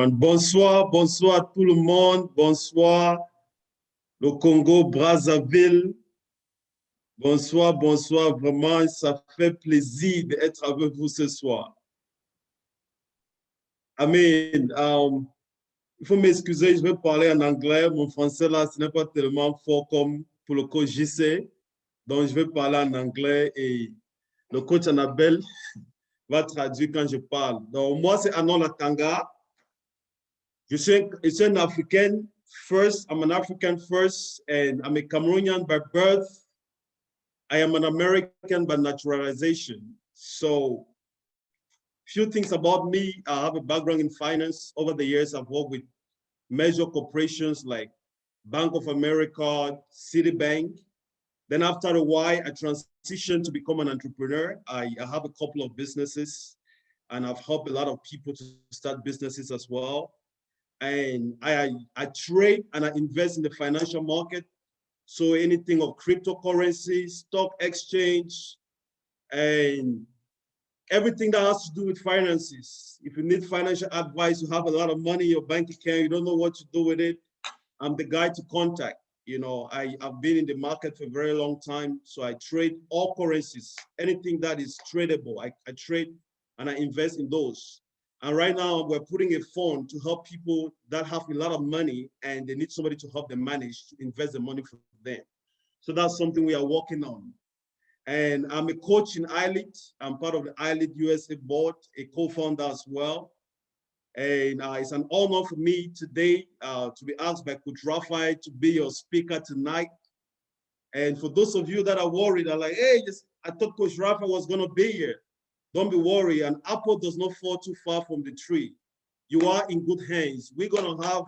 Bonsoir, bonsoir à tout le monde. Bonsoir, le Congo, Brazzaville. Bonsoir, bonsoir. Vraiment, ça fait plaisir d'être avec vous ce soir. Amen. Il faut m'excuser, je vais parler en anglais. Mon français, là, ce n'est pas tellement fort comme pour le coach JC. Donc, je vais parler en anglais et le coach Annabelle va traduire quand je parle. Donc, moi, c'est Anon Latanga. Je suis un African first. I'm an African first, and I'm a Cameroonian by birth. I am an American by naturalization. So, few things about me. I have a background in finance. Over the years, I've worked with major corporations like Bank of America, Citibank. Then after a while, I transitioned to become an entrepreneur. I have a couple of businesses, and I've helped a lot of people to start businesses as well. And I trade and I invest in the financial market. So anything of cryptocurrency, stock exchange, and everything that has to do with finances. If you need financial advice, you have a lot of money in your bank account, you don't know what to do with it, I'm the guy to contact. You know, I've been in the market for a very long time, so I trade all currencies. Anything that is tradable, I trade and I invest in those. And right now we're putting a fund to help people that have a lot of money and they need somebody to help them manage to invest the money for them. So that's something we are working on. And I'm a coach in iLead. I'm part of the iLead USA board, a co-founder as well. And it's an honor for me today to be asked by Coach Raphael to be your speaker tonight. And for those of you that are worried, are like, hey, I thought Coach Raphael was gonna be here. Don't be worried, an apple does not fall too far from the tree. You are in good hands. We're gonna have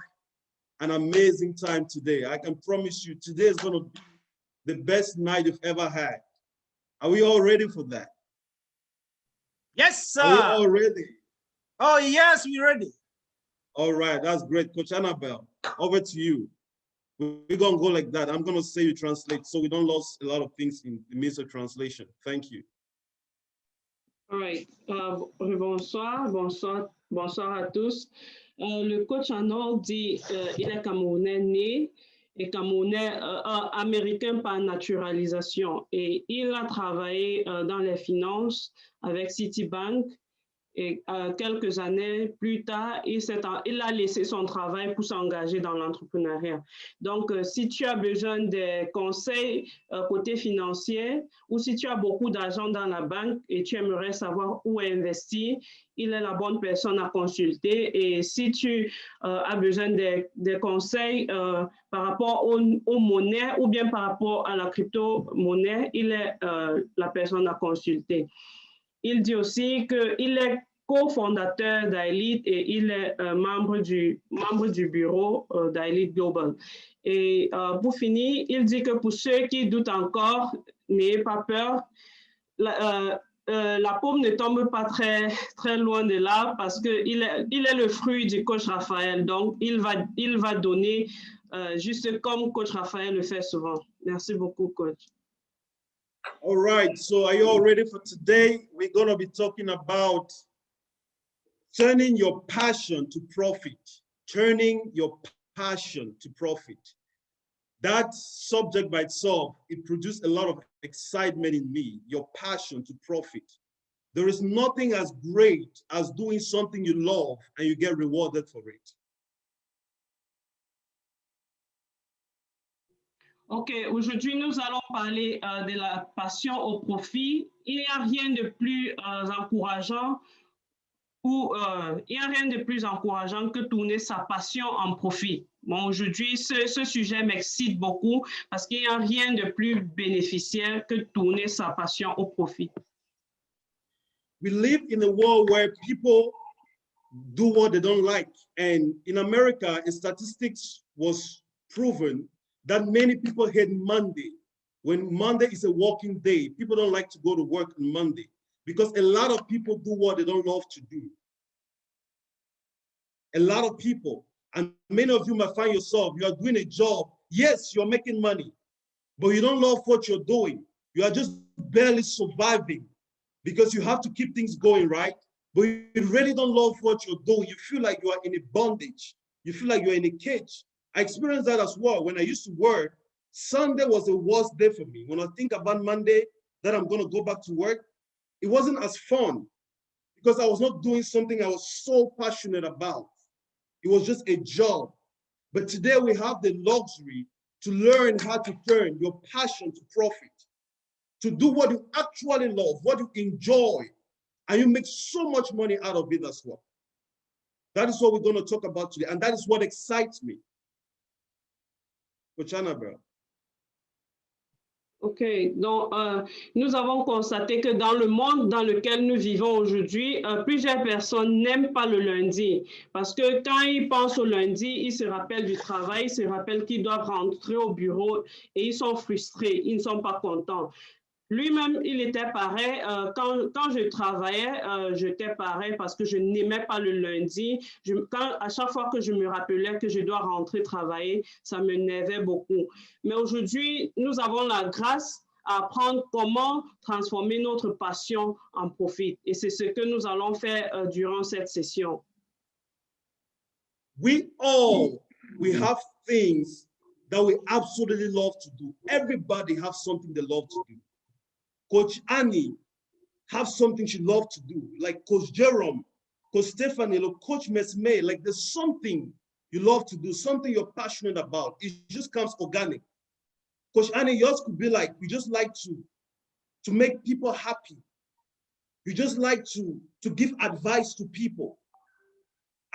an amazing time today. I can promise you today is gonna be the best night you've ever had. Are we all ready for that? Yes, sir. Are we all ready? Oh, yes, we're ready. All right, that's great. Coach Annabelle, over to you. We're gonna go like that. I'm gonna say you translate so we don't lose a lot of things in the midst of translation. Thank you. All right. Bonsoir, bonsoir, bonsoir à tous. Le coach Anon dit il est Camerounais né et Camerounais américain par naturalisation. Et il a travaillé dans les finances avec Citibank. Et quelques années plus tard, il a laissé son travail pour s'engager dans l'entrepreneuriat. Donc, si tu as besoin de conseils côté financier ou si tu as beaucoup d'argent dans la banque et tu aimerais savoir où investir, il est la bonne personne à consulter. Et si tu as besoin de conseils par rapport aux monnaies ou bien par rapport à la crypto-monnaie, il est la personne à consulter. Il dit aussi qu'il est cofondateur d'iLead et il est membre du bureau d'iLead Global. Et pour finir, il dit que pour ceux qui doutent encore, n'ayez pas peur. La pomme ne tombe pas très loin de là parce qu'il est le fruit du coach Raphaël. Donc, il va donner juste comme coach Raphaël le fait souvent. Merci beaucoup, coach. All right, so are you all ready for today? We're going to be talking about turning your passion to profit. Turning your passion to profit. That subject by itself, it produced a lot of excitement in me, your passion to profit. There is nothing as great as doing something you love and you get rewarded for it. OK, aujourd'hui, nous allons parler de la passion au profit. Il n'y a rien de plus encourageant que tourner sa passion en profit. Bon, aujourd'hui, ce sujet m'excite beaucoup parce qu'il n'y a rien de plus bénéficiaire que tourner sa passion au profit. We live in a world where people do what they don't like. And in America, in statistics was proven that many people hate Monday. When Monday is a working day, people don't like to go to work on Monday because a lot of people do what they don't love to do. A lot of people, and many of you might find yourself, you are doing a job. Yes, you're making money, but you don't love what you're doing. You are just barely surviving because you have to keep things going, right? but you really don't love what you're doing. You feel like you are in a bondage. You feel like you're in a cage. I experienced that as well. When I used to work, Sunday was the worst day for me. When I think about Monday, that I'm going to go back to work, it wasn't as fun because I was not doing something I was so passionate about. It was just a job. But today we have the luxury to learn how to turn your passion to profit, to do what you actually love, what you enjoy, and you make so much money out of it as well. That is what we're going to talk about today, and that is what excites me. Coach Annabelle. OK, donc nous avons constaté que dans le monde dans lequel nous vivons aujourd'hui, plusieurs personnes n'aiment pas le lundi parce que quand ils pensent au lundi, ils se rappellent du travail, ils se rappellent qu'ils doivent rentrer au bureau et ils sont frustrés, ils ne sont pas contents. Lui-même, il était pareil. Quand je travaillais, j'étais pareil parce que je n'aimais pas le lundi. À chaque fois que je me rappelais que je dois rentrer travailler, ça me nervait beaucoup. Mais aujourd'hui, nous avons la grâce à apprendre comment transformer notre passion en profit. Et c'est ce que nous allons faire durant cette session. We have things that we absolutely love to do. Everybody has something they love to do. Coach Annie has something she loves to do, like Coach Jerome, Coach Stephanie, like Coach Mesme, like there's something you love to do, something you're passionate about. It just comes organic. Coach Annie, yours could be like, we just like to make people happy. You just like to give advice to people.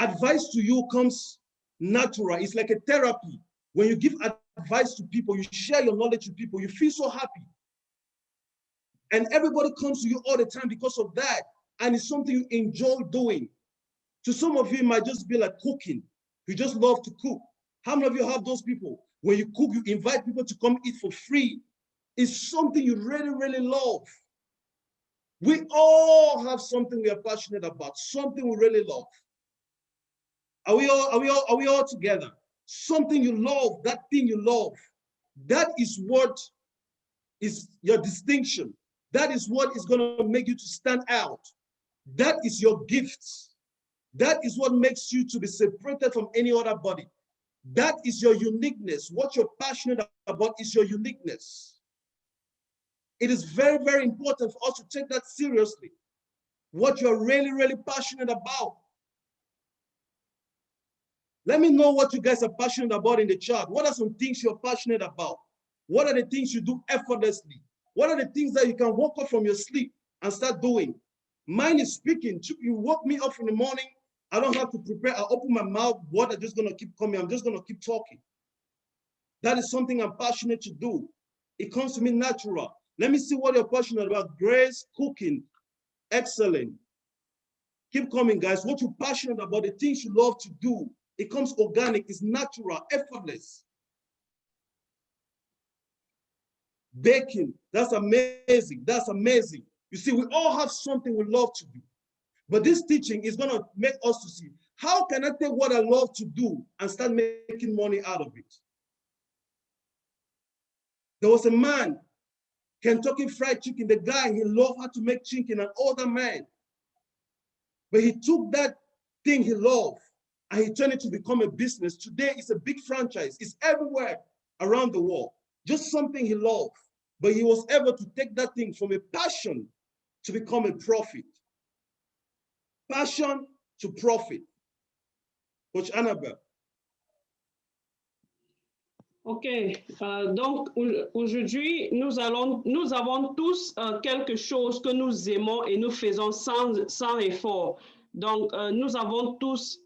Advice to you comes natural. It's like a therapy. When you give advice to people, you share your knowledge with people, you feel so happy. And everybody comes to you all the time because of that. And it's something you enjoy doing. To some of you, it might just be like cooking. You just love to cook. How many of you have those people? When you cook, you invite people to come eat for free. It's something you really, really love. We all have something we are passionate about, something we really love. Are we all together? Something you love, that thing you love. That is what is your distinction. That is what is going to make you to stand out. That is your gifts. That is what makes you to be separated from any other body. That is your uniqueness. What you're passionate about is your uniqueness. It is very, very important for us to take that seriously. What you're really, really passionate about. Let me know what you guys are passionate about in the chat. What are some things you're passionate about? What are the things you do effortlessly? What are the things that you can wake up from your sleep and start doing? Mine is speaking. You woke me up in the morning. I don't have to prepare. I open my mouth. Words are just going to keep coming. I'm just going to keep talking. That is something I'm passionate to do. It comes to me natural. Let me see what you're passionate about. Grace, cooking, excellent. Keep coming, guys. What you're passionate about, the things you love to do, it comes organic, it's natural, effortless. Baking, that's amazing. That's amazing. You see, we all have something we love to do. But this teaching is going to make us to see, how can I take what I love to do and start making money out of it? There was a man, Kentucky Fried Chicken, the guy, he loved how to make chicken, an older man. But he took that thing he loved and he turned it to become a business. Today, it's a big franchise. It's everywhere around the world. Just something he loved. But he was able to take that thing from a passion to become a profit. Passion to profit. Coach Annabelle. OK. Donc, aujourd'hui, nous avons tous quelque chose que nous aimons et nous faisons sans effort. Donc, nous avons tous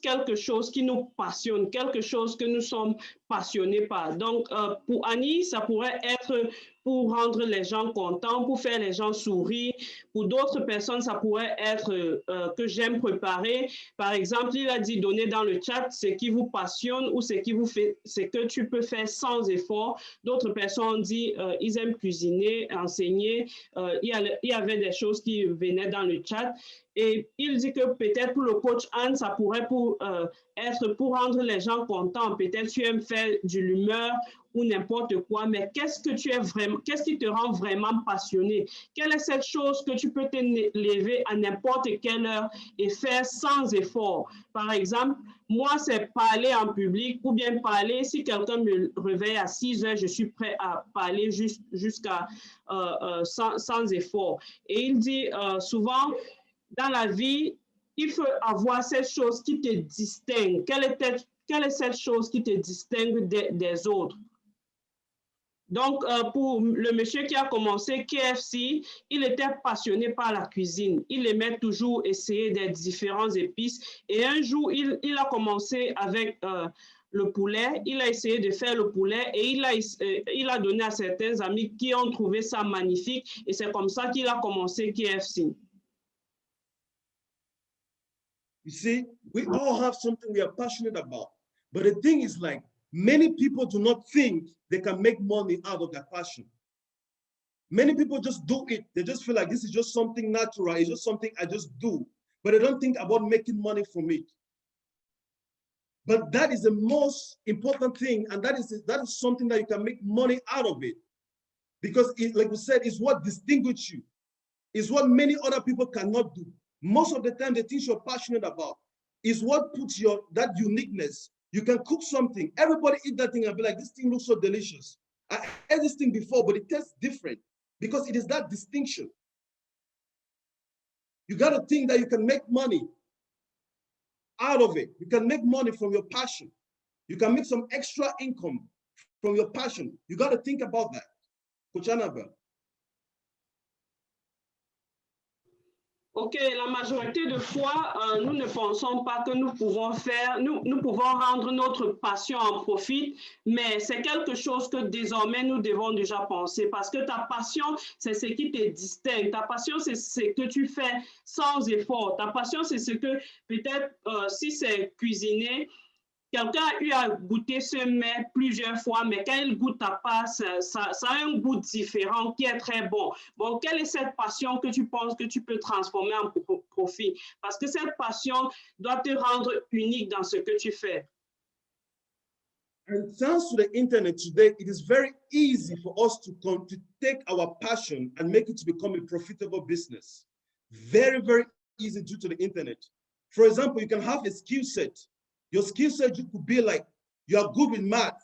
quelque chose qui nous passionne, quelque chose que nous sommes passionnés par. Donc, pour Annie, ça pourrait être pour rendre les gens contents, pour faire les gens sourire. Pour d'autres personnes, ça pourrait être que j'aime préparer. Par exemple, il a dit donner dans le chat ce qui vous passionne ou ce que tu peux faire sans effort. D'autres personnes disent ils aiment cuisiner, enseigner. Il y avait des choses qui venaient dans le chat. Et il dit que peut-être pour le coach Anne, ça pourrait être pour rendre les gens contents. Peut-être tu aimes faire faire de l'humeur ou n'importe quoi, mais qu'est-ce qui te rend vraiment passionné? Quelle est cette chose que tu peux te lever à n'importe quelle heure et faire sans effort? Par exemple, moi, c'est parler en public ou bien parler, si quelqu'un me réveille à 6 heures, je suis prêt à parler jusqu'à sans effort. Et il dit souvent, dans la vie, il faut avoir cette chose qui te distingue. Quelle est cette chose qui te distingue des autres? Donc, pour le monsieur qui a commencé KFC, il était passionné par la cuisine. Il aimait toujours essayer des différentes épices. Et un jour, il a commencé avec le poulet. Il a essayé de faire le poulet et il a donné à certains amis qui ont trouvé ça magnifique. Et c'est comme ça qu'il a commencé KFC. You see, we all have something we are passionate about. But the thing is, like, many people do not think they can make money out of their passion. Many people just do it. They just feel like this is just something natural. It's just something I just do. But they don't think about making money from it. But that is the most important thing. And that is something that you can make money out of it. Because like we said, it's what distinguishes you. It's what many other people cannot do. Most of the time, the things you're passionate about is what puts that uniqueness. You can cook something. Everybody eat that thing and be like, this thing looks so delicious. I ate this thing before, but it tastes different because it is that distinction. You got to think that you can make money out of it. You can make money from your passion. You can make some extra income from your passion. You got to think about that. Coach Annabelle. OK, la majorité de fois, nous ne pensons pas que nous pouvons rendre notre passion en profit, mais c'est quelque chose que désormais nous devons déjà penser parce que ta passion, c'est ce qui te distingue. Ta passion, c'est ce que tu fais sans effort. Ta passion, c'est ce que peut-être si c'est cuisiner, quelqu'un a eu à goûter ce mets plusieurs fois, mais quand il goûte ta part, ça a un goût différent qui est très bon. Bon, quelle est cette passion que tu penses que tu peux transformer en profit? Parce que cette passion doit te rendre unique dans ce que tu fais. And thanks to the internet today, it is very easy for us to take our passion and make it to become a profitable business. Very, very easy due to the internet. For example, you can have a skill set. Your skill set could be like, you are good with math.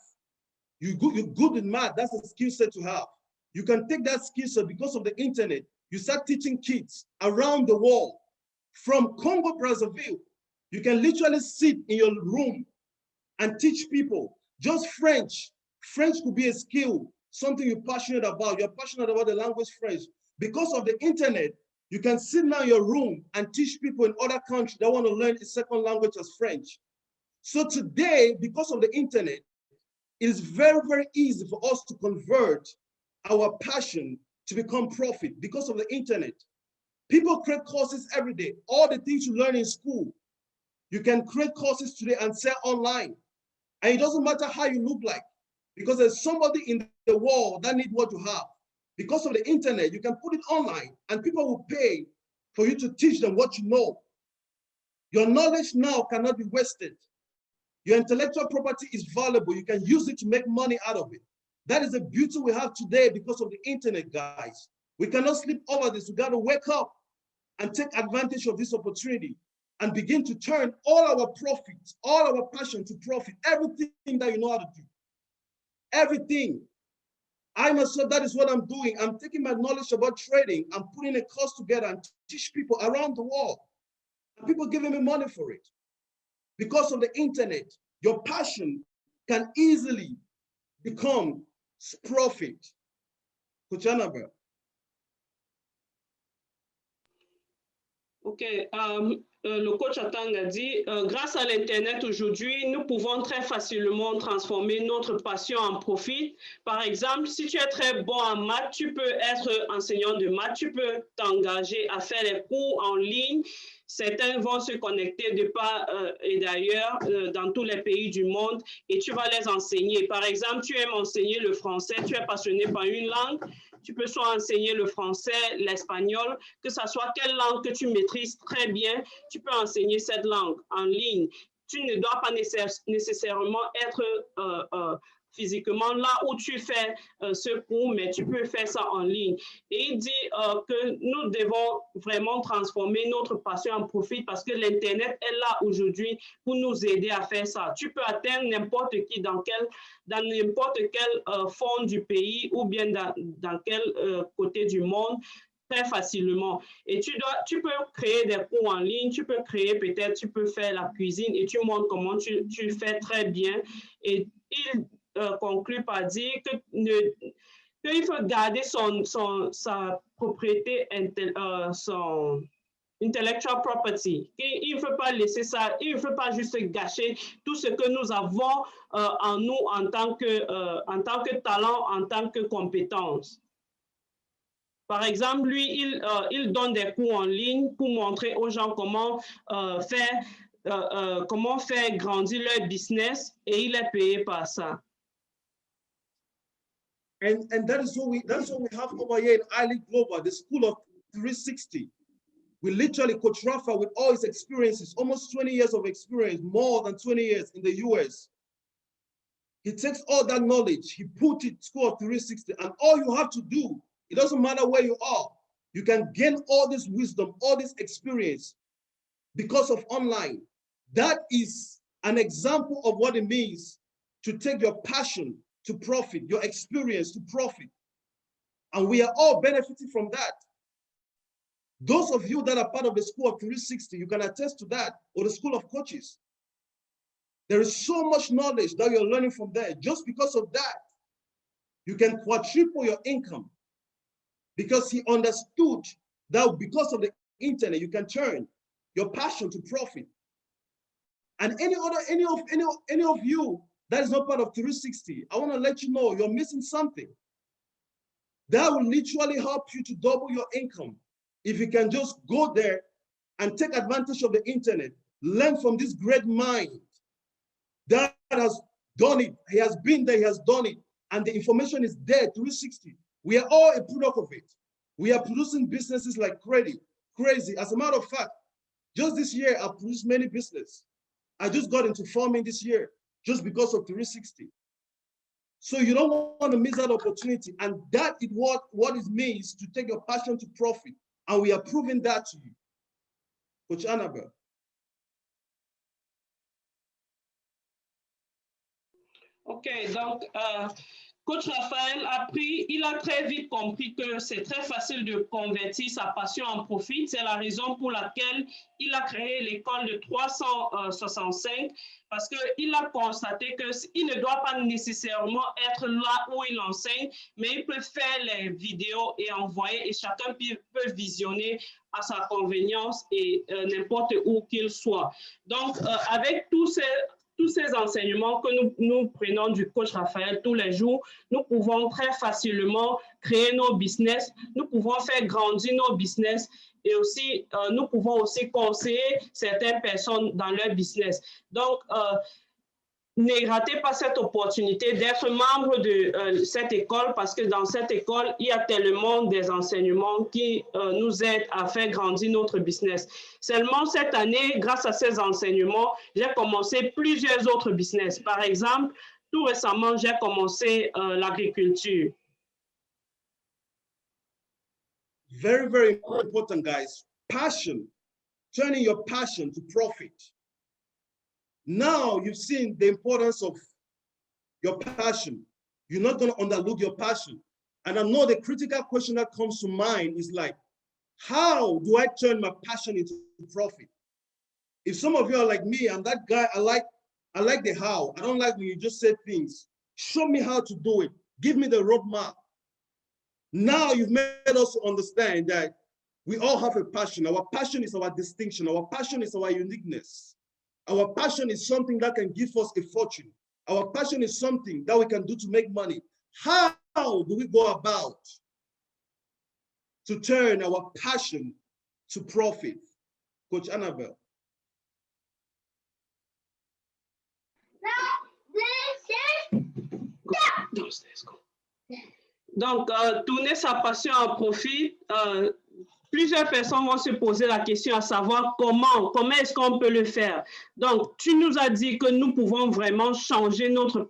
You're good with math. That's a skill set to have. You can take that skill set because of the internet. You start teaching kids around the world. From Congo, Brazzaville, you can literally sit in your room and teach people just French. French could be a skill, something you're passionate about. You're passionate about the language French. Because of the internet, you can sit now in your room and teach people in other countries that want to learn a second language as French. So today, because of the internet, it is very, very easy for us to convert our passion to become profit because of the internet. People create courses every day. All the things you learn in school, you can create courses today and sell online. And it doesn't matter how you look like, because there's somebody in the world that needs what you have. Because of the internet, you can put it online and people will pay for you to teach them what you know. Your knowledge now cannot be wasted. Your intellectual property is valuable. You can use it to make money out of it. That is the beauty we have today because of the internet, guys. We cannot sleep over this. We got to wake up and take advantage of this opportunity and begin to turn all our profits, all our passion to profit, everything that you know how to do. Everything. I myself, that is what I'm doing. I'm taking my knowledge about trading. I'm putting a course together and teach people around the world. And people giving me money for it. Because of the internet, your passion can easily become profit. Coach Annabelle. OK. Le coach Atang a dit, grâce à l'Internet aujourd'hui, nous pouvons très facilement transformer notre passion en profit. Par exemple, si tu es très bon en maths, tu peux être enseignant de maths, tu peux t'engager à faire des cours en ligne. Certains vont se connecter de part et d'ailleurs dans tous les pays du monde et tu vas les enseigner. Par exemple, tu aimes enseigner le français, tu es passionné par une langue, tu peux soit enseigner le français, l'espagnol, que ce soit quelle langue que tu maîtrises très bien, tu peux enseigner cette langue en ligne. tu ne dois pas nécessairement être physiquement là où tu fais ce cours, mais tu peux faire ça en ligne. Et il dit que nous devons vraiment transformer notre passion en profit parce que l'Internet est là aujourd'hui pour nous aider à faire ça. Tu peux atteindre n'importe qui dans n'importe quel fond du pays ou bien dans quel côté du monde très facilement. Et tu peux créer des cours en ligne, tu peux faire la cuisine et tu montres comment tu fais très bien. Et il conclut par dire qu'il faut garder sa propriété, son intellectual property. Il ne faut pas laisser ça, il ne faut pas juste gâcher tout ce que nous avons en nous en tant que talent, en tant que compétence. Par exemple, lui, il donne des cours en ligne pour montrer aux gens comment faire grandir leur business et il est payé par ça. And that's what we have over here in iLeague Global, the School of 360. We literally, Coach Rafa, with all his experiences, almost 20 years of experience, more than 20 years in the US. He takes all that knowledge, he put it School of 360, and all you have to do, it doesn't matter where you are, you can gain all this wisdom, all this experience because of online. That is an example of what it means to take your passion to profit, your experience to profit. And we are all benefiting from that. Those of you that are part of the School of 360, you can attest to that, or the School of Coaches. There is so much knowledge that you're learning from there. Just because of that, you can quadruple your income because he understood that because of the internet, you can turn your passion to profit. And any of you that is not part of 360, I want to let you know you're missing something. That will literally help you to double your income if you can just go there and take advantage of the internet, learn from this great mind that has done it. He has been there, he has done it, and the information is there, 360. We are all a product of it. We are producing businesses like crazy. As a matter of fact, just this year, I've produced many businesses. I just got into farming this year just because of 360. So you don't want to miss that opportunity. And that is what it means to take your passion to profit. And we are proving that to you. Coach Annabelle. OK, donc, Coach Raphaël il a très vite compris que c'est très facile de convertir sa passion en profit. C'est la raison pour laquelle il a créé l'école de 365 parce qu'il a constaté qu'il ne doit pas nécessairement être là où il enseigne, mais il peut faire les vidéos et envoyer et chacun peut visionner à sa convenience et n'importe où qu'il soit. Donc, avec tous ces enseignements que nous prenons du coach Raphaël tous les jours, nous pouvons très facilement créer nos business, nous pouvons faire grandir nos business et aussi, nous pouvons aussi conseiller certaines personnes dans leur business. Donc, ne ratez pas cette opportunité d'être membre de cette école parce que dans cette école, il y a tellement des enseignements qui nous aident à faire grandir notre business. Seulement cette année, grâce à ces enseignements, j'ai commencé plusieurs autres business. Par exemple, tout récemment, j'ai commencé l'agriculture. Very, very important, guys. Passion, turning your passion to profit. Now you've seen the importance of your passion. You're not going to underlook your passion. And I know the critical question that comes to mind is like, how do I turn my passion into profit? If some of you are like me, I'm that guy, I like the how. I don't like when you just say things. Show me how to do it. Give me the roadmap. Now you've made us understand that we all have a passion. Our passion is our distinction. Our passion is our uniqueness. Our passion is something that can give us a fortune. Our passion is something that we can do to make money. How do we go about to turn our passion to profit? Coach Annabelle. Donc, tourner sa passion en profit, plusieurs personnes vont se poser la question à savoir comment est-ce qu'on peut le faire. Donc, tu nous as dit que nous pouvons vraiment changer notre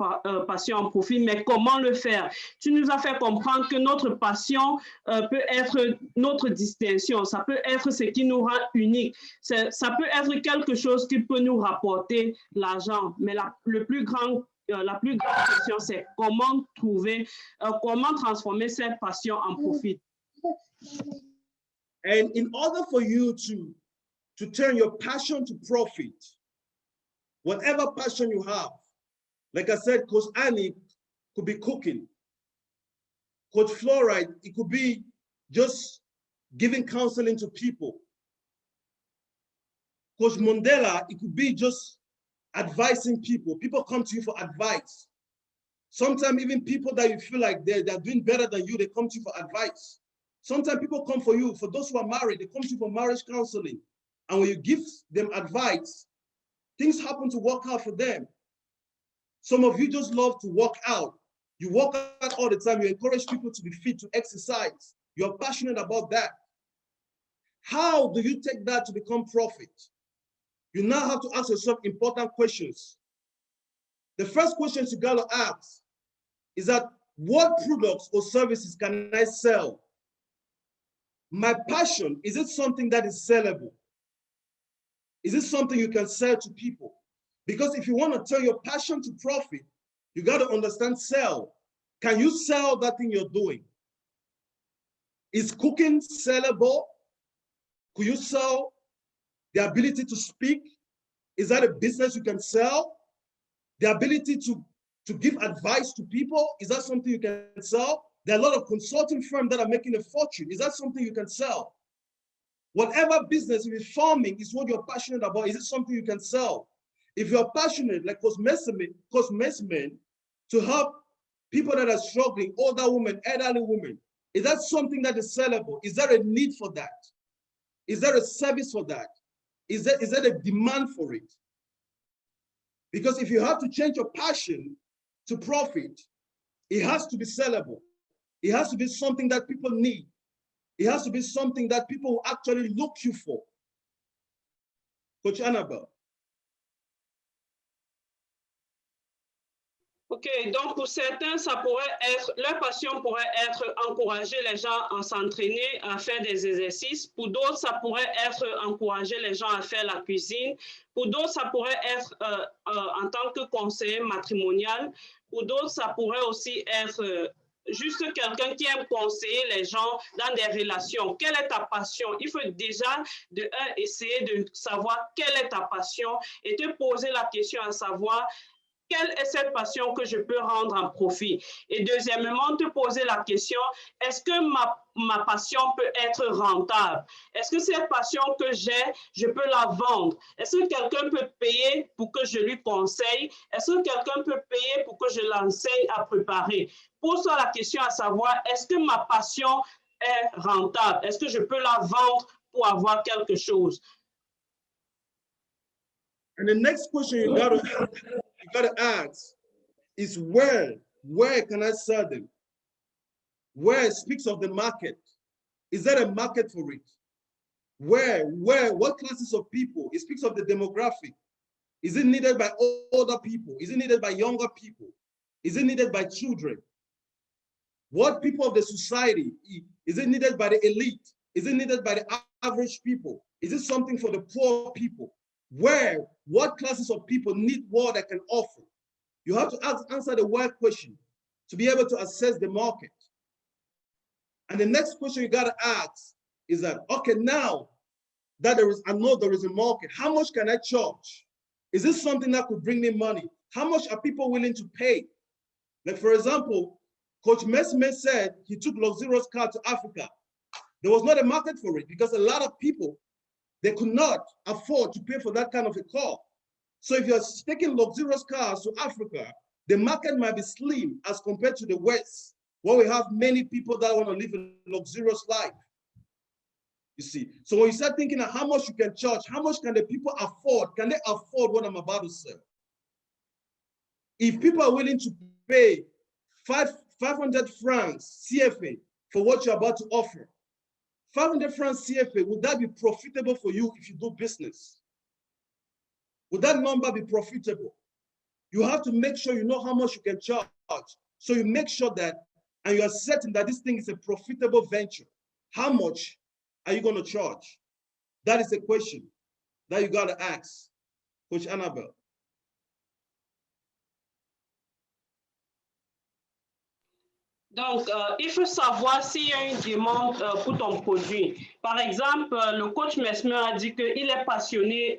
passion en profit, mais comment le faire? Tu nous as fait comprendre que notre passion peut être notre distinction, ça peut être ce qui nous rend unique, ça peut être quelque chose qui peut nous rapporter l'argent, mais la plus grande question, c'est comment transformer cette passion en profit. And in order for you to turn your passion to profit, whatever passion you have, like I said, Coach Annie could be cooking. Coach Fluoride, it could be just giving counseling to people. Coach Mondela, it could be just advising people. People come to you for advice. Sometimes even people that you feel like they're doing better than you, they come to you for advice. Sometimes people come for you, for those who are married, they come to you for marriage counseling. And when you give them advice, things happen to work out for them. Some of you just love to work out. You work out all the time. You encourage people to be fit, to exercise. You're passionate about that. How do you take that to become profit? You now have to ask yourself important questions. The first question you got to ask is that what products or services can I sell? My passion, is it something that is sellable? Is it something you can sell to people? Because if you want to turn your passion to profit, you got to understand sell. Can you sell that thing you're doing? Is cooking sellable? Could you sell the ability to speak? Is that a business you can sell? The ability to give advice to people, is that something you can sell? There are a lot of consulting firms that are making a fortune. Is that something you can sell? Whatever business, if it's farming, is what you're passionate about. Is it something you can sell? If you're passionate, like Coach Messman, to help people that are struggling, older women, elderly women, is that something that is sellable? Is there a need for that? Is there a service for that? Is there a demand for it? Because if you have to change your passion to profit, it has to be sellable. It has to be something that people need. It has to be something that people will actually look you for. Coach Annabelle. OK, donc pour certains, ça pourrait être, leur passion pourrait être encourager les gens à s'entraîner, à faire des exercices. Pour d'autres, ça pourrait être encourager les gens à faire la cuisine. Pour d'autres, ça pourrait être en tant que conseiller matrimonial. Pour d'autres, ça pourrait aussi être juste quelqu'un qui aime conseiller les gens dans des relations. Quelle est ta passion? Il faut déjà, essayer de savoir quelle est ta passion et te poser la question à savoir quelle est cette passion que je peux rendre en profit? Et deuxièmement, te poser la question, est-ce que ma passion peut être rentable? Est-ce que cette passion que j'ai, je peux la vendre? Est-ce que quelqu'un peut payer pour que je lui conseille? Est-ce que quelqu'un peut payer pour que je l'enseigne à préparer? Pose-toi la question à savoir, est-ce que ma passion est rentable? Est-ce que je peux la vendre pour avoir quelque chose? And the next question you gotta ask is where can I sell them? Where speaks of the market. Is there a market for it? Where, what classes of people? It speaks of the demographic. Is it needed by older people? Is it needed by younger people? Is it needed by children? What people of the society? Is it needed by the elite? Is it needed by the average people? Is it something for the poor people? Where, what classes of people need what I can offer? You have to answer the why question to be able to assess the market. And the next question you got to ask is that, okay, now that I know there is a market, how much can I charge? Is this something that could bring me money? How much are people willing to pay? Like, for example, Coach Messman said he took luxurious car to Africa. There was not a market for it because a lot of people, they could not afford to pay for that kind of a car. So if you're taking luxurious cars to Africa, the market might be slim as compared to the West, where we have many people that want to live a luxurious life. You see, so when you start thinking of how much you can charge, how much can the people afford? Can they afford what I'm about to sell? If people are willing to pay 500 francs CFA for what you're about to offer, 500 francs CFA, would that be profitable for you if you do business? Would that number be profitable? You have to make sure you know how much you can charge. So you make sure that, and you are certain that this thing is a profitable venture. How much are you going to charge? That is a question that you got to ask Coach Annabelle. Donc, il faut savoir s'il y a une demande pour ton produit. Par exemple, le coach Mesmer a dit qu'il est passionné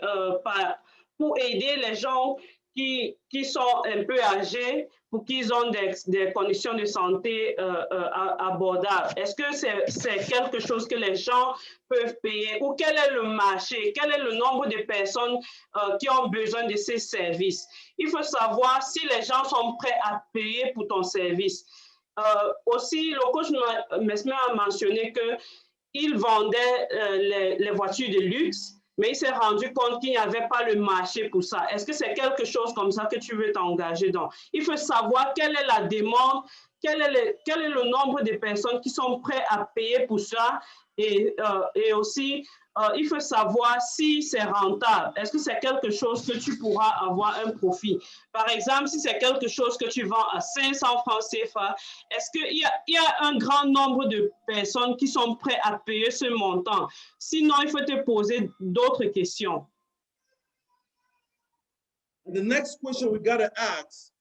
pour aider les gens qui sont un peu âgés pour qu'ils ont des conditions de santé abordables. Est-ce que c'est quelque chose que les gens peuvent payer ou quel est le marché, quel est le nombre de personnes qui ont besoin de ces services? Il faut savoir si les gens sont prêts à payer pour ton service. Aussi, le coach Mesmer a mentionné qu'il vendait les voitures de luxe, mais il s'est rendu compte qu'il n'y avait pas le marché pour ça. Est-ce que c'est quelque chose comme ça que tu veux t'engager dans? Il faut savoir quelle est la demande, quel est le nombre de personnes qui sont prêtes à payer pour ça et aussi, il faut savoir si c'est rentable. Est-ce que c'est quelque chose que tu pourras avoir un profit? Par exemple, si c'est quelque chose que tu vends à 500 francs CFA, est-ce qu'il y a un grand nombre de personnes qui sont prêtes à payer ce montant? Sinon, il faut te poser d'autres questions. The next question we got to ask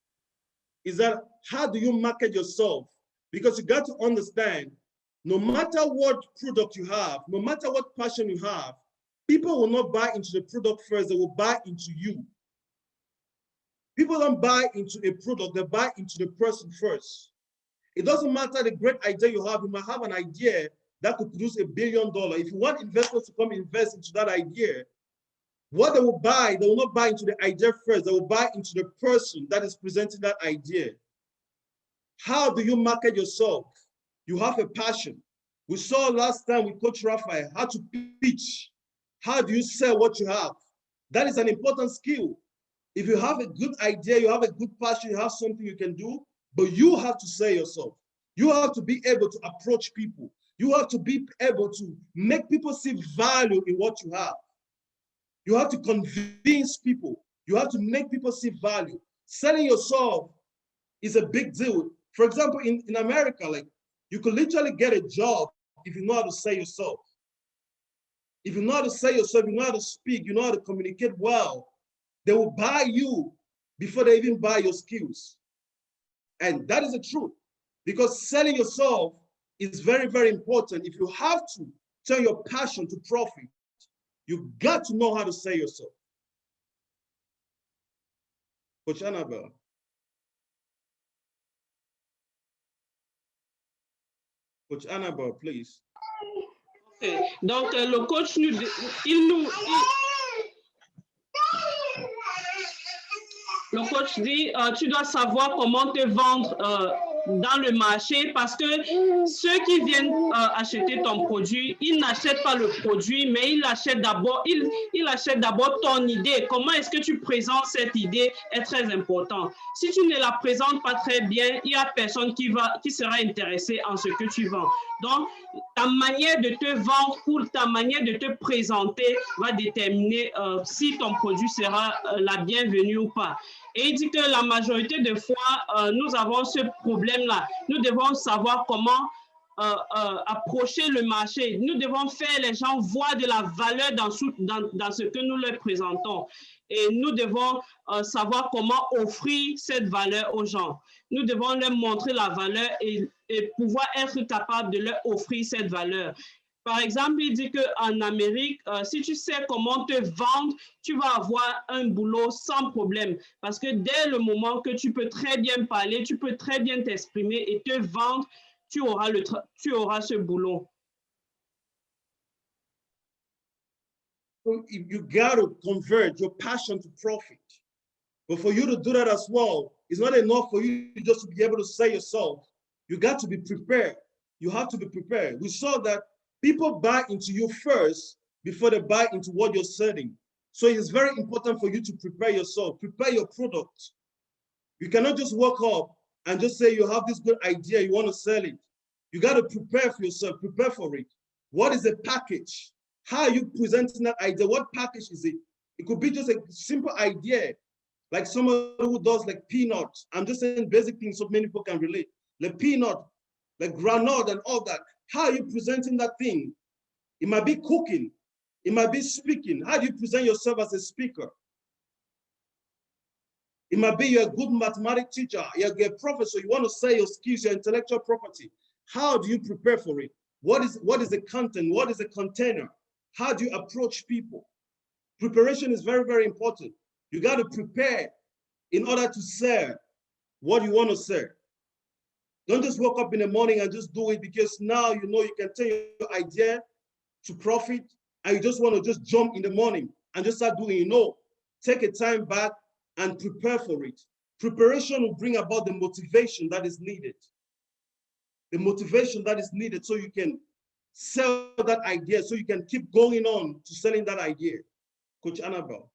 is that how do you market yourself? Because you got to understand, no matter what product you have, no matter what passion you have, people will not buy into the product first, they will buy into you. People don't buy into a product, they buy into the person first. It doesn't matter the great idea you might have an idea that could produce $1 billion. If you want investors to come invest into that idea, what they will buy, they will not buy into the idea first, they will buy into the person that is presenting that idea. How do you market yourself? You have a passion. We saw last time with Coach Raphael how to pitch. How do you sell what you have? That is an important skill. If you have a good idea, you have a good passion, you have something you can do, but you have to sell yourself. You have to be able to approach people. You have to be able to make people see value in what you have. You have to convince people. You have to make people see value. Selling yourself is a big deal. For example, in America, like, you could literally get a job if you know how to sell yourself. If you know how to sell yourself, you know how to speak, you know how to communicate well, they will buy you before they even buy your skills. And that is the truth, because selling yourself is very, very important. If you have to turn your passion to profit, you got to know how to sell yourself. Coach Annabelle. Coach Annabelle, please. Okay. Donc, le coach, le coach dit, tu dois savoir comment te vendre dans le marché parce que ceux qui viennent acheter ton produit, ils n'achètent pas le produit, mais ils achètent d'abord ton idée. Comment est-ce que tu présentes cette idée est très important. Si tu ne la présentes pas très bien, il n'y a personne qui sera intéressé en ce que tu vends. Donc, ta manière de te vendre ou ta manière de te présenter va déterminer si ton produit sera la bienvenue ou pas. Et il dit que la majorité des fois, nous avons ce problème-là. Nous devons savoir comment approcher le marché. Nous devons faire les gens voir de la valeur dans ce que nous leur présentons. Et nous devons savoir comment offrir cette valeur aux gens. Nous devons leur montrer la valeur et pouvoir être capable de leur offrir cette valeur. Par exemple, il dit qu'en Amérique, si tu sais comment te vendre, tu vas avoir un boulot sans problème. Parce que dès le moment que tu peux très bien parler, tu peux très bien t'exprimer et te vendre, tu auras ce boulot. You got to convert your passion to profit. But for you to do that as well, it's not enough for you just to be able to sell yourself. You got to be prepared. You have to be prepared. We saw that people buy into you first before they buy into what you're selling. So it's very important for you to prepare yourself, prepare your product. You cannot just walk up and just say you have this good idea, you want to sell it. You got to prepare for yourself, prepare for it. What is the package? How are you presenting that idea? What package is it? It could be just a simple idea, like someone who does like peanuts. I'm just saying basic things so many people can relate. Like peanut, like granite and all that. How are you presenting that thing? It might be cooking. It might be speaking. How do you present yourself as a speaker? It might be you're a good mathematics teacher, you're a professor, you want to sell your skills, your intellectual property. How do you prepare for it? What is the content? What is the container? How do you approach people? Preparation is very, very important. You got to prepare in order to sell what you want to sell. Don't just wake up in the morning and just do it because now you know you can turn your idea to profit and you just want to just jump in the morning and just start doing it. No, take a time back and prepare for it. Preparation will bring about the motivation that is needed. The motivation that is needed so you can sell that idea, so you can keep going on to selling that idea. Coach Annabelle.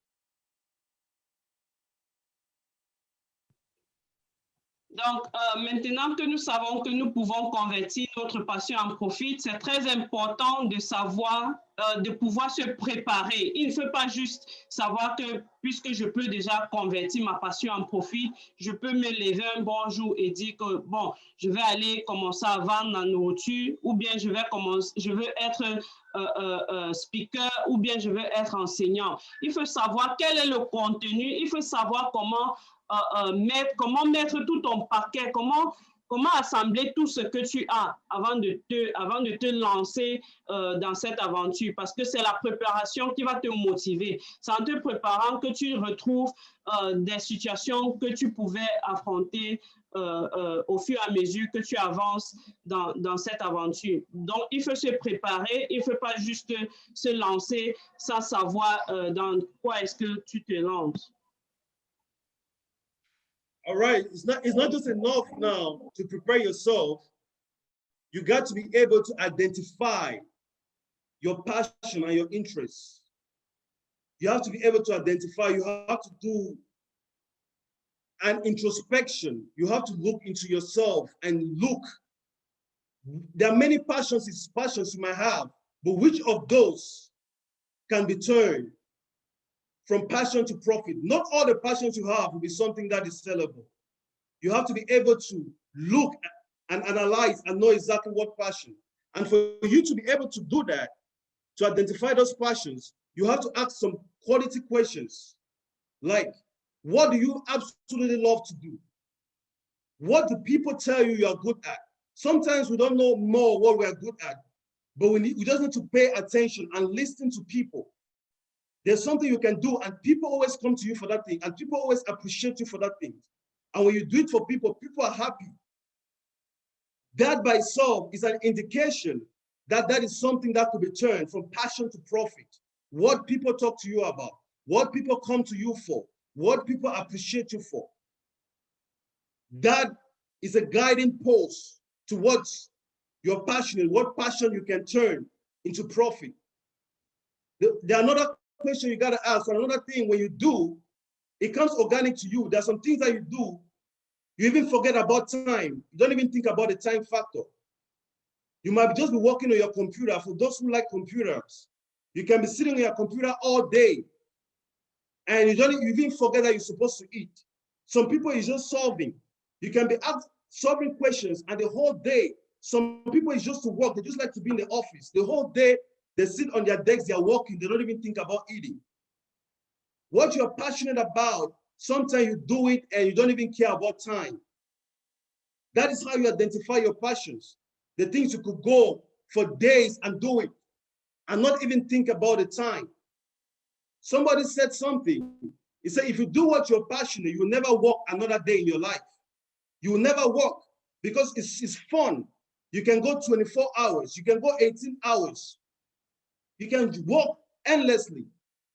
Donc, maintenant que nous savons que nous pouvons convertir notre passion en profit, c'est très important de savoir, de pouvoir se préparer. Il ne faut pas juste savoir que puisque je peux déjà convertir ma passion en profit, je peux me lever un bon jour et dire que, bon, je vais aller commencer à vendre la nourriture, ou bien je veux être speaker, ou bien je veux être enseignant. Il faut savoir quel est le contenu, il faut savoir comment mettre tout ton paquet, comment assembler tout ce que tu as avant de te lancer dans cette aventure, parce que c'est la préparation qui va te motiver. C'est en te préparant que tu retrouves des situations que tu pouvais affronter au fur et à mesure que tu avances dans cette aventure. Donc, il faut se préparer, il ne faut pas juste se lancer sans savoir dans quoi est-ce que tu te lances. All right, it's not just enough now to prepare yourself. You got to be able to identify your passion and your interests. You have to be able to identify, you have to do an introspection. You have to look into yourself and look. There are many passions you might have, but which of those can be turned from passion to profit? Not all the passions you have will be something that is sellable. You have to be able to look and analyze and know exactly what passion. And for you to be able to do that, to identify those passions, you have to ask some quality questions. Like, what do you absolutely love to do? What do people tell you are good at? Sometimes we don't know more what we are good at, but we just need to pay attention and listen to people. There's something you can do, and people always come to you for that thing, and people always appreciate you for that thing. And when you do it for people, people are happy. That by itself is an indication that that is something that could be turned from passion to profit. What people talk to you about, what people come to you for, what people appreciate you for. That is a guiding post towards your passion, what passion you can turn into profit. There are another question you got to ask, or another thing when you do, it comes organic to you. There are some things that you do, you even forget about time. You don't even think about the time factor. You might just be working on your computer. For those who like computers, you can be sitting on your computer all day and you even forget that you're supposed to eat. Some people is just solving. You can be solving questions and the whole day. Some people is just to work. They just like to be in the office. The whole day, they sit on their decks, they're working. They don't even think about eating. What you're passionate about, sometimes you do it and you don't even care about time. That is how you identify your passions. The things you could go for days and do it and not even think about the time. Somebody said something. He said, if you do what you're passionate, you will never work another day in your life. You will never work because it's fun. You can go 24 hours. You can go 18 hours. You can work endlessly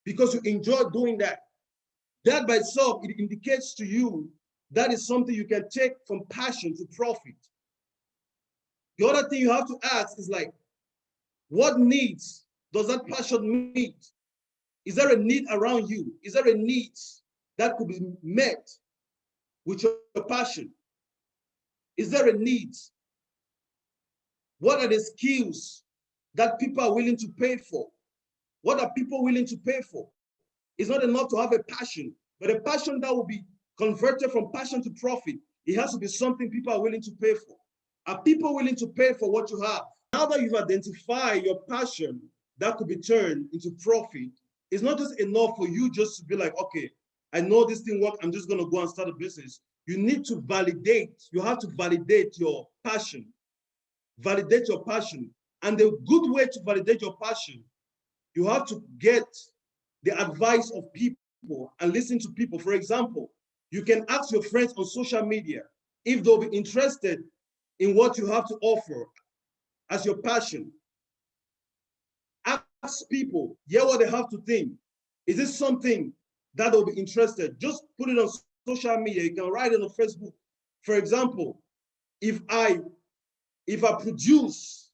because you enjoy doing that. That by itself, it indicates to you that is something you can take from passion to profit. The other thing you have to ask is like, what needs does that passion meet? Is there a need around you? Is there a need that could be met with your passion? Is there a need? What are the skills that people are willing to pay for. What are people willing to pay for? It's not enough to have a passion, but a passion that will be converted from passion to profit. It has to be something people are willing to pay for. Are people willing to pay for what you have? Now that you've identified your passion that could be turned into profit, it's not just enough for you just to be like, okay, I know this thing works, I'm just gonna go and start a business. You need to validate, you have to validate your passion. Validate your passion. And the good way to validate your passion, you have to get the advice of people and listen to people. For example, you can ask your friends on social media if they'll be interested in what you have to offer as your passion. Ask people, hear what they have to think. Is this something that they'll be interested? Just put it on social media. You can write it on Facebook. For example, if I produce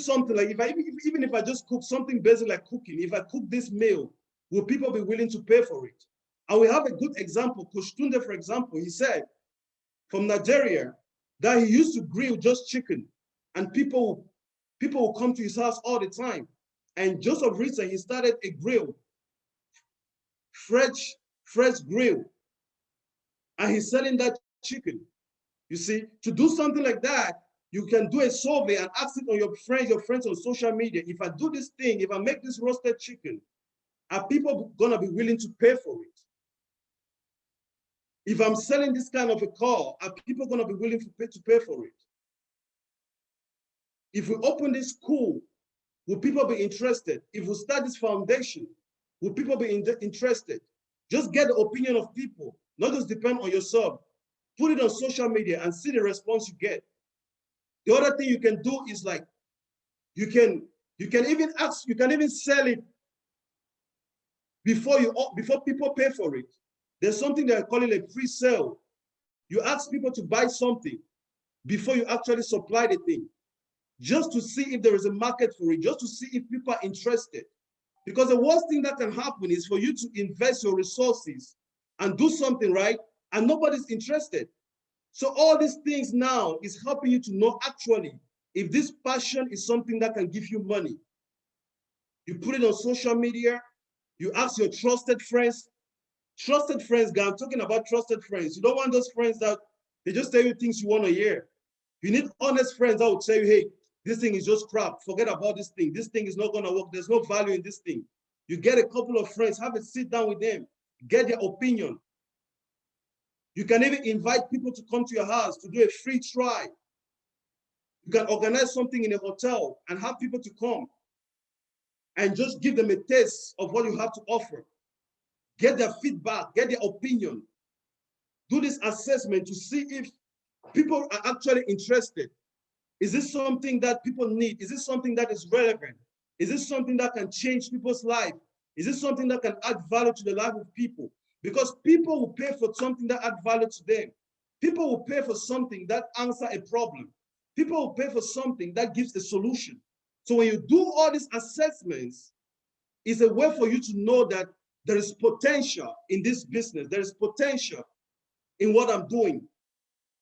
something, like even if I just cook something basic like cooking, if I cook this meal, will people be willing to pay for it? And we have a good example. Coach Tunde, for example, he said from Nigeria that he used to grill just chicken, and people will come to his house all the time. And Joseph Ritzer, he started a grill, fresh grill, and he's selling that chicken. You see, to do something like that, you can do a survey and ask it on your friends on social media. If I do this thing, if I make this roasted chicken, are people gonna be willing to pay for it? If I'm selling this kind of a car, are people gonna be willing to pay for it? If we open this school, will people be interested? If we start this foundation, will people be interested? Just get the opinion of people, not just depend on yourself. Put it on social media and see the response you get. The other thing you can do is like, you can even sell it before people pay for it. There's something that I call it a pre-sale. You ask people to buy something before you actually supply the thing, just to see if there is a market for it, just to see if people are interested. Because the worst thing that can happen is for you to invest your resources and do something right, and nobody's interested. So all these things now is helping you to know actually if this passion is something that can give you money. You put it on social media, you ask your trusted friends. Trusted friends, guys, I'm talking about trusted friends. You don't want those friends that they just tell you things you want to hear. You need honest friends that will tell you, hey, this thing is just crap. Forget about this thing. This thing is not going to work. There's no value in this thing. You get a couple of friends, have a sit down with them, get their opinion. You can even invite people to come to your house to do a free try. You can organize something in a hotel and have people to come and just give them a taste of what you have to offer. Get their feedback, get their opinion. Do this assessment to see if people are actually interested. Is this something that people need? Is this something that is relevant? Is this something that can change people's life? Is this something that can add value to the life of people? Because people will pay for something that add value to them. People will pay for something that answers a problem. People will pay for something that gives a solution. So when you do all these assessments, it's a way for you to know that there is potential in this business. There is potential in what I'm doing.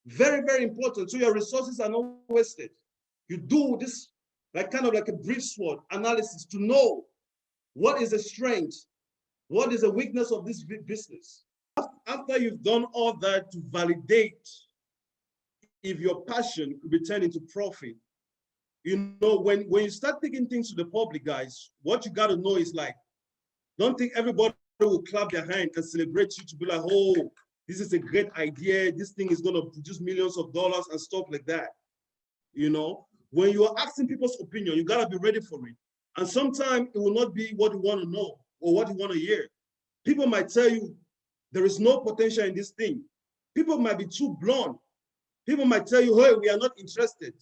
Very, very important. So your resources are not wasted. You do this kind of like a brief SWOT analysis to know what is the strength, what is the weakness of this business. After you've done all that to validate if your passion could be turned into profit, you know, when you start taking things to the public, guys, what you got to know is like, don't think everybody will clap their hand and celebrate you to be like, oh, this is a great idea. This thing is going to produce millions of dollars and stuff like that. You know, when you are asking people's opinion, you got to be ready for it. And sometimes it will not be what you want to know or what you want to hear. People might tell you there is no potential in this thing. People might be too blunt. People might tell you, hey, we are not interested.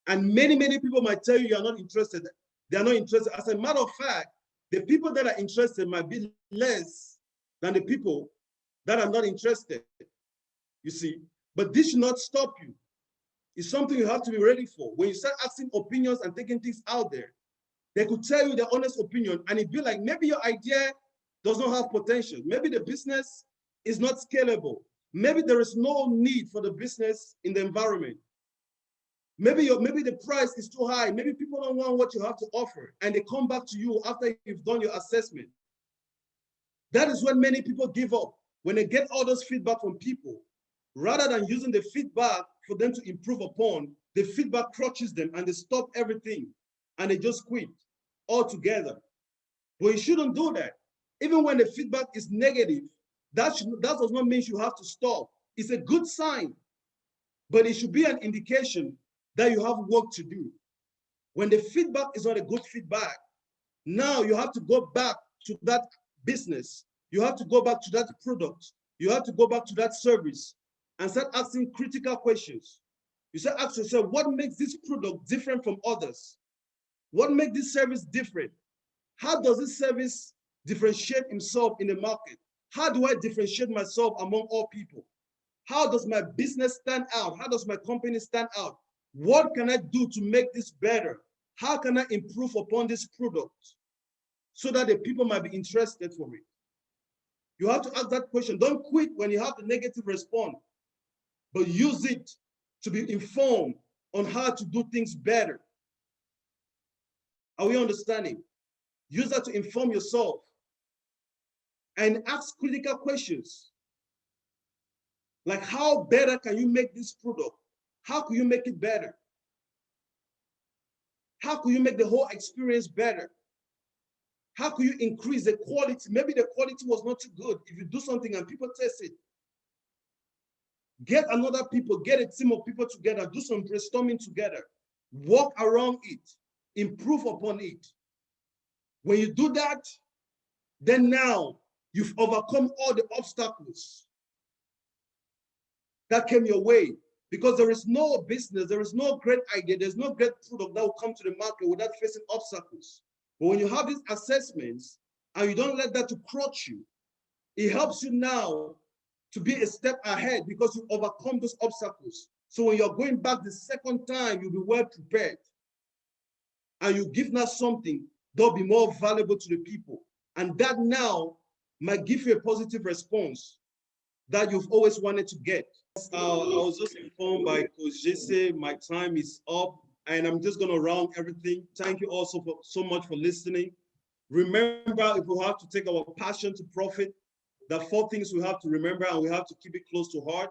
And many, many people might tell you are not interested. They are not interested. As a matter of fact, the people that are interested might be less than the people that are not interested, you see. But this should not stop you. It's something you have to be ready for. When you start asking opinions and taking things out there, they could tell you their honest opinion, and it'd be like, maybe your idea does not have potential. Maybe the business is not scalable. Maybe there is no need for the business in the environment. Maybe the price is too high. Maybe people don't want what you have to offer, and they come back to you after you've done your assessment. That is when many people give up. When they get all those feedback from people, rather than using the feedback for them to improve upon, the feedback crushes them and they stop everything and they just quit altogether. But you shouldn't do that. Even when the feedback is negative, that does not mean you have to stop. It's a good sign, but it should be an indication that you have work to do. When the feedback is not a good feedback, now you have to go back to that business. You have to go back to that product. You have to go back to that service and start asking critical questions. You start asking yourself, what makes this product different from others? What makes this service different? How does this service differentiate himself in the market? How do I differentiate myself among all people? How does my business stand out? How does my company stand out? What can I do to make this better? How can I improve upon this product so that the people might be interested for it? You have to ask that question. Don't quit when you have the negative response, but use it to be informed on how to do things better. Are we understanding? Use that to inform yourself and ask critical questions. Like, how better can you make this product? How can you make it better? How can you make the whole experience better? How can you increase the quality? Maybe the quality was not too good. If you do something and people test it, get another people, get a team of people together, do some brainstorming together, work around it, improve upon it. When you do that, then now you've overcome all the obstacles that came your way. Because there is no business, there is no great idea, there's no great product that will come to the market without facing obstacles. But when you have these assessments and you don't let that to crush you, it helps you now to be a step ahead because you overcome those obstacles. So when you're going back the second time, you'll be well prepared. And you give now something that'll be more valuable to the people. And that now might give you a positive response that you've always wanted to get. I was just informed by Coach Jesse, my time is up and I'm just gonna round everything. Thank you also so much for listening. Remember, if we have to take our passion to profit, the 4 things we have to remember and we have to keep it close to heart.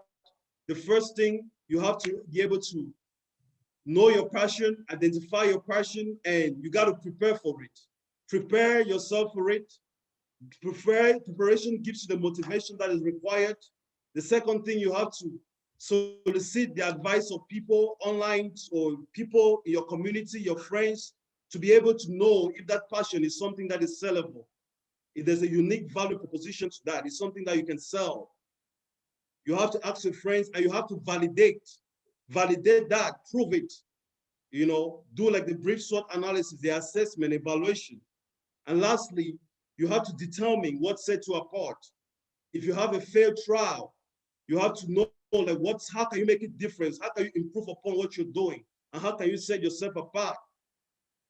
The first thing, you have to be able to know your passion, identify your passion, and you got to prepare for it. Prepare yourself for it. Preparation gives you the motivation that is required. The second thing, you have to solicit the advice of people online or people in your community, your friends, to be able to know if that passion is something that is sellable. If there's a unique value proposition to that, it's something that you can sell. You have to ask your friends and you have to validate that, prove it, you know, do like the brief SWOT analysis, the assessment, evaluation. And lastly, you have to determine what sets you apart. If you have a failed trial, you have to know like how can you make it different? How can you improve upon what you're doing? And how can you set yourself apart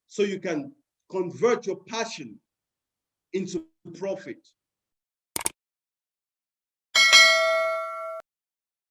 so you can convert your passion into profit?